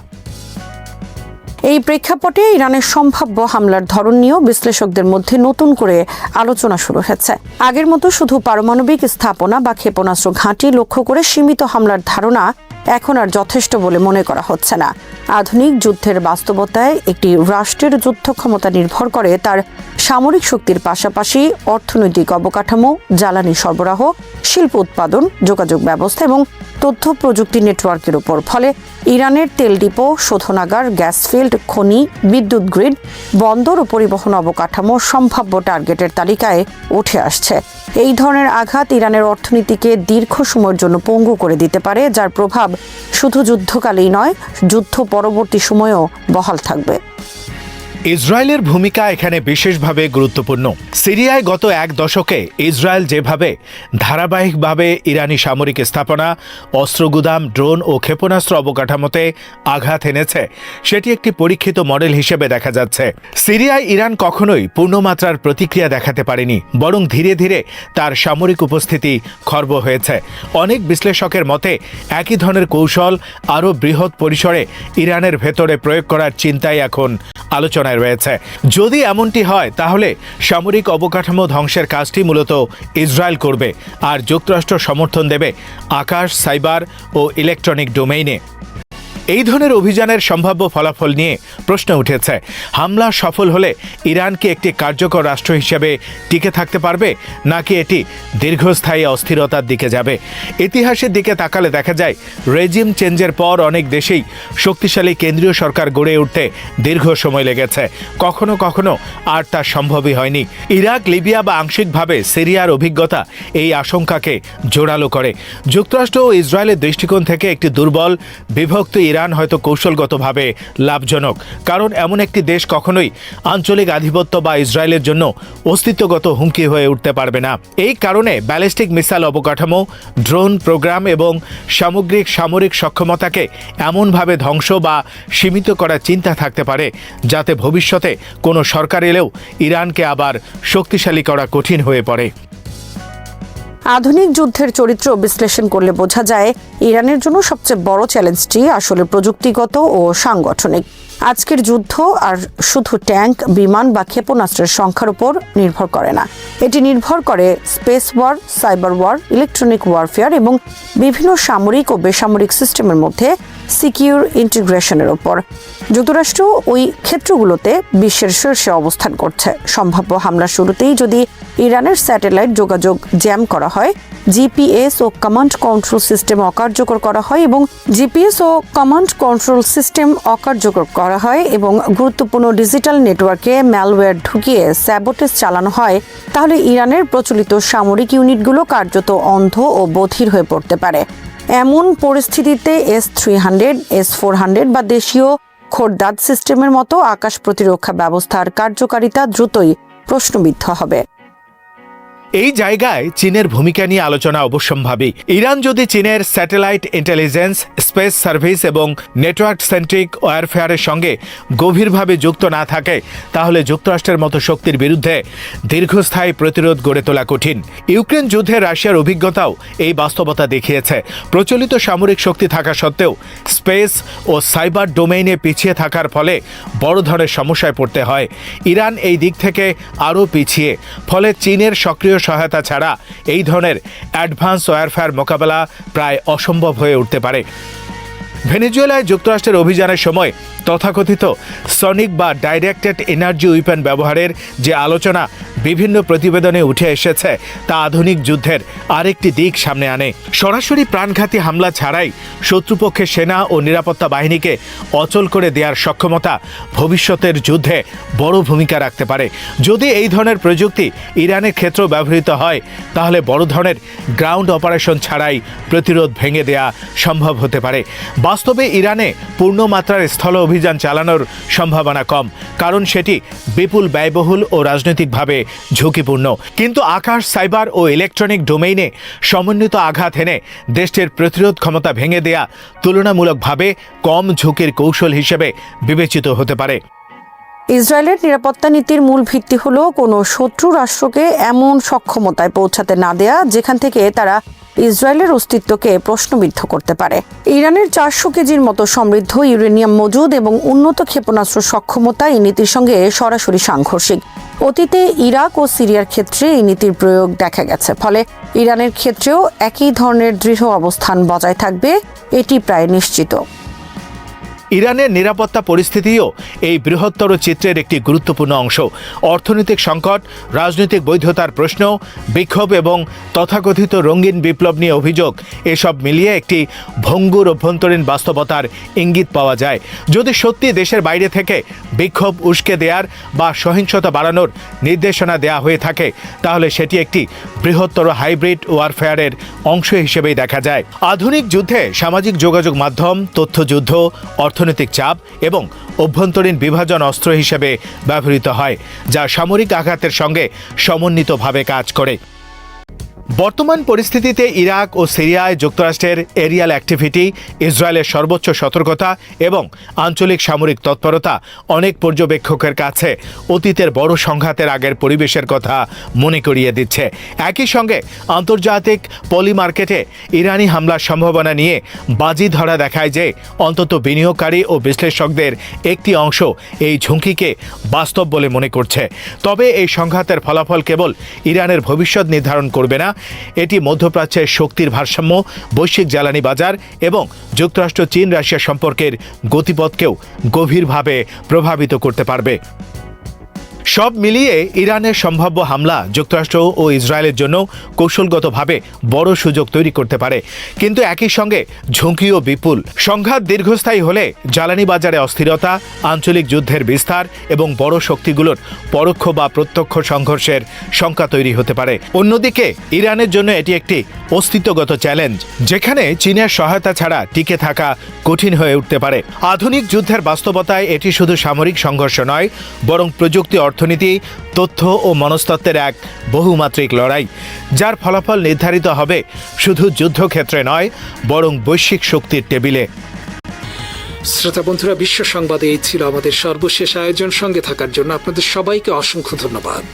এই প্রেক্ষাপটে ইরানের সম্ভাব্য হামলার ধরন নিয়েও বিশ্লেষকদের মধ্যে নতুন করে আলোচনা শুরু হয়েছে। আগের মতো শুধু পারমাণবিক স্থাপনা বা ক্ষেপণাস্ত্র ঘাঁটি লক্ষ্য করে সীমিত হামলার ধারণা এখন আর যথেষ্ট বলে মনে করা হচ্ছে না। আধুনিক যুদ্ধের বাস্তবতায় একটি রাষ্ট্রের যুদ্ধ ক্ষমতা নির্ভর করে তার সামরিক শক্তির পাশাপাশি অর্থনৈতিক অবকাঠামো, জ্বালানি সরবরাহ, শিল্প উৎপাদন, যোগাযোগ ব্যবস্থা এবং তথ্য প্রযুক্তি নেটওয়ার্কের উপর। ফলে ইরানের তেল ডিপো, শোধনাগার, গ্যাস ফিল্ড, খনি, বিদ্যুৎ গ্রিড, বন্দর ও পরিবহন অবকাঠামো সম্ভাব্য টার্গেটের তালিকায় উঠে আসছে। এই ধরনের আঘাত ইরানের অর্থনীতিকে দীর্ঘ সময়ের জন্য পঙ্গু করে দিতে পারে, যার প্রভাব শুধু যুদ্ধকালেই নয়, যুদ্ধ পরবর্তী সময়েও বহাল থাকবে। ইসরায়েলের ভূমিকা এখানে বিশেষভাবে গুরুত্বপূর্ণ। সিরিয়ায় গত এক দশকে ইসরায়েল যেভাবে ধারাবাহিকভাবে ইরানি সামরিক স্থাপনা, অস্ত্রগুদাম, ড্রোন ও ক্ষেপণাস্ত্র অবকাঠামোতে আঘাত এনেছে, সেটি একটি পরীক্ষিত মডেল হিসেবে দেখা যাচ্ছে। সিরিয়ায় ইরান কখনোই পূর্ণমাত্রার প্রতিক্রিয়া দেখাতে পারেনি, বরং ধীরে ধীরে তার সামরিক উপস্থিতি খর্ব হয়েছে। অনেক বিশ্লেষকের মতে একই ধরনের কৌশল আরও বৃহৎ পরিসরে ইরানের ভেতরে প্রয়োগ করার চিন্তাই এখন আলোচনায় রয়েছে। যদি এমনটি হয় তাহলে সামরিক অবকাঠামো ধ্বংসের কাজটি মূলত ইসরায়েল করবে, আর যুক্তরাষ্ট্র সমর্থন দেবে আকাশ, সাইবার ও ইলেকট্রনিক ডোমেইনে। এই ধরনের অভিযানের সম্ভাব্য ফলাফল নিয়ে প্রশ্ন উঠেছে। হামলা সফল হলে ইরান কি একটি কার্যকর রাষ্ট্র হিসেবে টিকে থাকতে পারবে, নাকি এটি দীর্ঘস্থায়ী অস্থিরতার দিকে যাবে? ইতিহাসের দিকে তাকালে দেখা যায় রেজিম চেঞ্জের পর অনেক দেশেই শক্তিশালী কেন্দ্রীয় সরকার গড়ে উঠতে দীর্ঘ সময় লেগেছে। কখনো কখনো আর তা সম্ভবই হয়নি। ইরাক, লিবিয়া বা আংশিকভাবে সিরিয়ার অভিজ্ঞতা এই আশঙ্কাকে জোরালো করে। যুক্তরাষ্ট্র ও ইসরায়েলের দৃষ্টিকোণ থেকে একটি দুর্বল, বিভক্ত ইরান হয়তো কৌশলগতভাবে লাভজনক, কারণ এমন একটি দেশ কখনোই আঞ্চলিক আধিপত্য বা ইসরায়েলের জন্য অস্তিত্বগত হুমকি হয়ে উঠতে পারবে না। এই কারণে ব্যালিস্টিক মিসাইল অবকাঠামো, ড্রোন প্রোগ্রাম এবং সামগ্রিক সামরিক সক্ষমতাকে এমনভাবে ধ্বংস বা সীমিত করার চিন্তা থাকতে পারে যাতে ভবিষ্যতে কোনো সরকার এলেও ইরানকে আবার শক্তিশালী করা কঠিন হয়ে পড়ে। আধুনিক যুদ্ধের চরিত্র বিশ্লেষণ করলে বোঝা যায় ইরানের জন্য সবচেয়ে বড় চ্যালেঞ্জটি আসলে প্রযুক্তিগত ও সাংগঠনিক। আজকের যুদ্ধ আর শুধু ট্যাঙ্ক, বিমান বা ক্ষেপণাস্ত্রের সংখ্যার উপর নির্ভর করে না। এটি নির্ভর করে space war, cyber war, electronic warfare এবং বিভিন্ন সামরিক ও বেসামরিক সিস্টেমের মধ্যে সিকিউর ইন্টিগ্রেশনের ওপর। যুক্তরাষ্ট্র ওই ক্ষেত্রগুলোতে বিশ্বের শীর্ষে অবস্থান করছে। সম্ভাব্য হামলার শুরুতেই যদি ইরানের স্যাটেলাইট যোগাযোগ জ্যাম করা হয়, জিপিএস ও কমান্ড কন্ট্রোল সিস্টেম অকার্যকর করা হয় এবং গুরুত্বপূর্ণ ডিজিটাল নেটওয়ার্কে ম্যালওয়্যার ঢুকিয়ে স্যাবোটেজ চালানো হয়, তাহলে ইরানের প্রচলিত সামরিক ইউনিটগুলো কার্যত অন্ধ ও বধির হয়ে পড়তে পারে। এমন পরিস্থিতিতে S-300, S-400 বা দেশীয় খোরদাদ সিস্টেমের মতো আকাশ প্রতিরক্ষা ব্যবস্থার কার্যকারিতা দ্রুতই প্রশ্নবিদ্ধ হবে। এই জায়গায় চীনের ভূমিকা নিয়ে আলোচনা অবশ্যম্ভাবী। ইরান যদি চীনের স্যাটেলাইট ইন্টেলিজেন্স, স্পেস সার্ভিস এবং নেটওয়ার্ক সেন্ট্রিক ওয়ারফেয়ারের সঙ্গে গভীরভাবে যুক্ত না থাকে, তাহলে যুক্তরাষ্ট্রের মতো শক্তির বিরুদ্ধে দীর্ঘস্থায়ী প্রতিরোধ গড়ে তোলা কঠিন। ইউক্রেন যুদ্ধে রাশিয়ার অভিজ্ঞতাও এই বাস্তবতা দেখিয়েছে। প্রচলিত সামরিক শক্তি থাকা সত্ত্বেও স্পেস ও সাইবার ডোমেইনে পিছিয়ে থাকার ফলে বড় ধরনের সমস্যায় পড়তে হয়। ইরান এই দিক থেকে আরও পিছিয়ে, ফলে চীনের সক্রিয় সহায়তা ছাড়া এই ধরনের অ্যাডভান্স ওয়ারফেয়ার মোকাবেলা প্রায় অসম্ভব হয়ে উঠতে পারে। ভেনেজুয়েলায় যুক্তরাষ্ট্রের অভিযানের সময় তথাকথিত সনিক বা ডাইরেক্টেড এনার্জি উইপেন ব্যবহারের যে আলোচনা বিভিন্ন প্রতিবেদনে উঠে এসেছে, তা আধুনিক যুদ্ধের আরেকটি দিক সামনে আনে। সরাসরি প্রাণঘাতী হামলা ছাড়াই শত্রুপক্ষের সেনা ও নিরাপত্তা বাহিনীকে অচল করে দেওয়ার সক্ষমতা ভবিষ্যতের যুদ্ধে বড় ভূমিকা রাখতে পারে। যদি এই ধরনের প্রযুক্তি ইরানের ক্ষেত্রে ব্যবহৃত হয়, তাহলে বড় ধরনের গ্রাউন্ড অপারেশন ছাড়াই প্রতিরোধ ভেঙে দেয়া সম্ভব হতে পারে। বাস্তবে ইরানে পূর্ণমাত্রার স্থল অভিযান চালানোর সম্ভাবনা কম, কারণ সেটি বিপুল ব্যয়বহুল ও রাজনৈতিকভাবে ঝুঁকিপূর্ণ। কিন্তু আকাশ, সাইবার ও ইলেকট্রনিক ডোমেইনে সমন্বিত আঘাত এনে দেশটির প্রতিরোধ ক্ষমতা ভেঙে দেয়া তুলনামূলকভাবে কম ঝুঁকির কৌশল হিসেবে বিবেচিত হতে পারে। ইসরায়েলের নিরাপত্তা নীতির মূল ভিত্তি হলো কোনো শত্রু রাষ্ট্রকে এমন সক্ষমতায় পৌঁছাতে না দেয়া যেখান থেকে তারা ইসরায়েলের অস্তিত্বকে প্রশ্নবিদ্ধ করতে পারে। ইরানের 400 কেজির মতো সমৃদ্ধ ইউরেনিয়াম মজুদ এবং উন্নত ক্ষেপণাস্ত্র সক্ষমতা এই নীতির সঙ্গে সরাসরি সাংঘর্ষিক। অতীতে ইরাক ও সিরিয়ার ক্ষেত্রে এই নীতির প্রয়োগ দেখা গেছে, ফলে ইরানের ক্ষেত্রেও একই ধরনের দৃঢ় অবস্থান বজায় থাকবে, এটি প্রায় নিশ্চিত। ইরানের নিরাপত্তা পরিস্থিতিও এই বৃহত্তর চিত্রের একটি গুরুত্বপূর্ণ অংশ। অর্থনৈতিক সংকট, রাজনৈতিক বৈধতার প্রশ্ন, বিক্ষোভ এবং তথাকথিত রঙিন বিপ্লব নিয়ে অভিযোগ, এসব মিলিয়ে একটি ভঙ্গুর অভ্যন্তরীণ বাস্তবতার ইঙ্গিত পাওয়া যায়। যদি সত্যি দেশের বাইরে থেকে বিক্ষোভ উস্কে দেওয়ার বা সহিংসতা বাড়ানোর নির্দেশনা দেওয়া হয়ে থাকে, তাহলে সেটি একটি বৃহত্তর হাইব্রিড ওয়ারফেয়ারের অংশ হিসেবেই দেখা যায়। আধুনিক যুদ্ধে সামাজিক যোগাযোগ মাধ্যম, তথ্যযুদ্ধ, অর্থ অর্থনৈতিক চাপ এবং অভ্যন্তরীণ বিভাজন অস্ত্র হিসেবে ব্যবহৃত হয়, যা সামরিক আঘাতের সঙ্গে সমন্বিতভাবে কাজ করে। বর্তমান পরিস্থিতিতে ইরাক ও সিরিয়ায় যুক্তরাষ্ট্রের এরিয়াল অ্যাক্টিভিটি, ইসরায়েলের সর্বোচ্চ সতর্কতা এবং আঞ্চলিক সামরিক তৎপরতা অনেক পর্যবেক্ষকের কাছে অতীতের বড় সংঘাতের আগের পরিবেশের কথা মনে করিয়ে দিচ্ছে। একই সঙ্গে আন্তর্জাতিক পলি মার্কেটে ইরানি হামলার সম্ভাবনা নিয়ে বাজি ধরা দেখায় যে অন্তত বিনিয়োগকারী ও বিশ্লেষকদের একটি অংশ এই ঝুঁকিকে বাস্তব বলে মনে করছে। তবে এই সংঘাতের ফলাফল কেবল ইরানের ভবিষ্যৎ নির্ধারণ করবে না, এটি মধ্যপ্রাচ্যের শক্তির ভারসাম্য, বৈশ্বিক জ্বালানি বাজার এবং যুক্তরাষ্ট্র চীন রাশিয়া সম্পর্কের গতিপথকেও গভীরভাবে প্রভাবিত করতে পারবে। সব মিলিয়ে ইরানের সম্ভাব্য হামলা যুক্তরাষ্ট্র ও ইসরায়েলের জন্য কৌশলগতভাবে বড় সুযোগ তৈরি করতে পারে, কিন্তু একই সঙ্গে ঝুঁকিও বিপুল। সংঘাত দীর্ঘস্থায়ী হলে জ্বালানি বাজারে অস্থিরতা, আঞ্চলিক যুদ্ধের বিস্তার এবং বড় শক্তিগুলোর পরোক্ষ বা প্রত্যক্ষ সংঘর্ষের শঙ্কা তৈরি হতে পারে। অন্যদিকে ইরানের জন্য এটি একটি অস্তিত্বগত চ্যালেঞ্জ, যেখানে চীনের সহায়তা ছাড়া টিকে থাকা কঠিন হয়ে উঠতে পারে। আধুনিক যুদ্ধের বাস্তবতায় এটি শুধু সামরিক সংঘর্ষ নয়, বরং প্রযুক্তি, অর্থনীতি, তথ্য ও মনস্তত্ত্বের এক বহুমাত্রিক লড়াই, যার ফলাফল নির্ধারিত হবে শুধু যুদ্ধক্ষেত্রে নয়, বরং বৈশ্বিক শক্তির টেবিলে। শ্রোতা বন্ধুরা, বিশ্ব সংবাদে এই ছিল আমাদের সর্বশেষ আয়োজন। সঙ্গে থাকার জন্য আপনাদের সবাইকে অসংখ্য ধন্যবাদ।